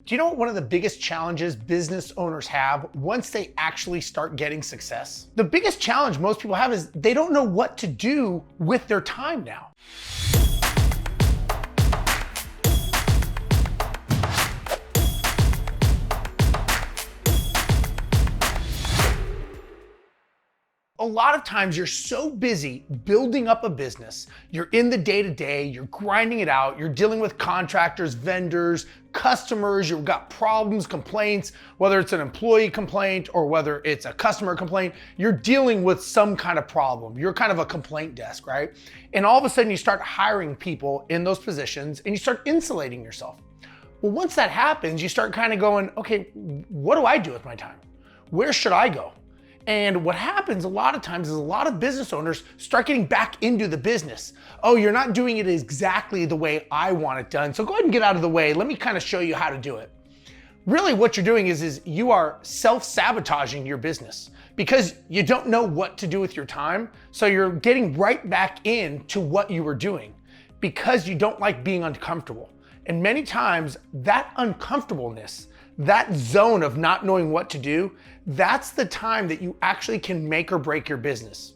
Do you know what one of the biggest challenges business owners have once they actually start getting success? The biggest challenge most people have is they don't know what to do with their time now. A lot of times you're so busy building up a business, you're in the day-to-day, you're grinding it out, you're dealing with contractors, vendors, customers, you've got problems, complaints, whether it's an employee complaint or whether it's a customer complaint, you're dealing with some kind of problem. You're kind of a complaint desk, right? And all of a sudden you start hiring people in those positions and you start insulating yourself. Well, once that happens, you start kind of going, okay, what do I do with my time? Where should I go? And what happens a lot of times is a lot of business owners start getting back into the business. Oh, you're not doing it exactly the way I want it done. So go ahead and get out of the way. Let me kind of show you how to do it. Really what you're doing is you are self-sabotaging your business because you don't know what to do with your time. So you're getting right back into what you were doing because you don't like being uncomfortable. And many times that uncomfortableness, that zone of not knowing what to do, that's the time that you actually can make or break your business.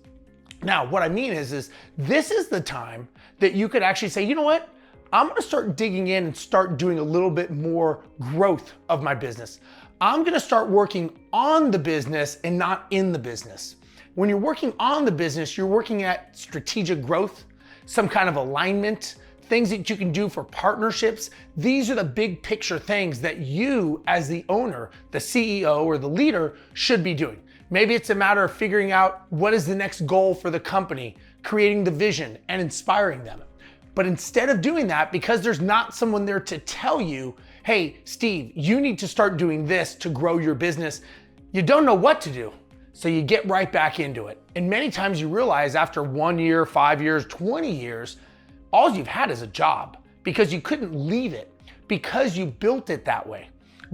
Now, what I mean is this is the time that you could actually say, you know what? I'm gonna start digging in and start doing a little bit more growth of my business. I'm gonna start working on the business and not in the business. When you're working on the business, you're working at strategic growth, some kind of alignment, things that you can do for partnerships. These are the big picture things that you as the owner, the CEO or the leader should be doing. Maybe it's a matter of figuring out what is the next goal for the company, creating the vision and inspiring them. But instead of doing that, because there's not someone there to tell you, hey, Steve, you need to start doing this to grow your business, you don't know what to do. So you get right back into it. And many times you realize after 1 year, 5 years, 20 years, all you've had is a job because you couldn't leave it because you built it that way.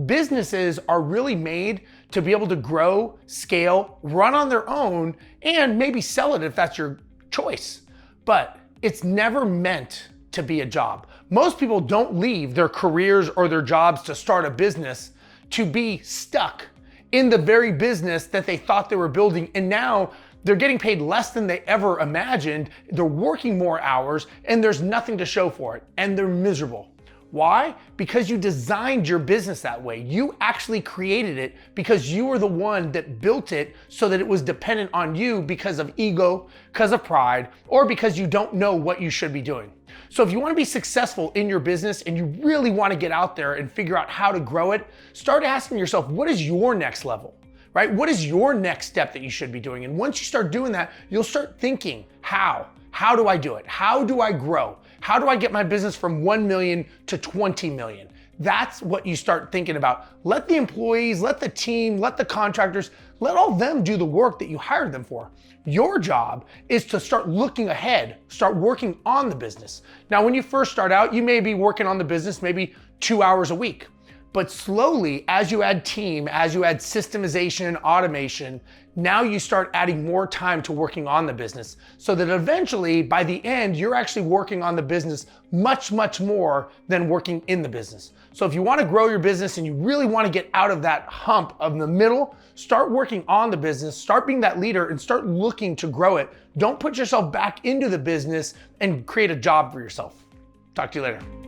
Businesses are really made to be able to grow, scale, run on their own, and maybe sell it if that's your choice. But it's never meant to be a job. Most people don't leave their careers or their jobs to start a business to be stuck in the very business that they thought they were building, and now they're getting paid less than they ever imagined, they're working more hours, and there's nothing to show for it, and they're miserable. Why? Because you designed your business that way. You actually created it because you were the one that built it so that it was dependent on you because of ego, because of pride, or because you don't know what you should be doing. So if you want to be successful in your business and you really want to get out there and figure out how to grow it, start asking yourself, what is your next level? Right? What is your next step that you should be doing? And once you start doing that, you'll start thinking, how? How do I do it? How do I grow? How do I get my business from 1 million to 20 million? That's what you start thinking about. Let the employees, let the team, let the contractors, let all them do the work that you hired them for. Your job is to start looking ahead, start working on the business. Now, when you first start out, you may be working on the business maybe 2 hours a week. But slowly, as you add team, as you add systemization and automation, now you start adding more time to working on the business so that eventually, by the end, you're actually working on the business much, much more than working in the business. So if you want to grow your business and you really want to get out of that hump of the middle, start working on the business, start being that leader and start looking to grow it. Don't put yourself back into the business and create a job for yourself. Talk to you later.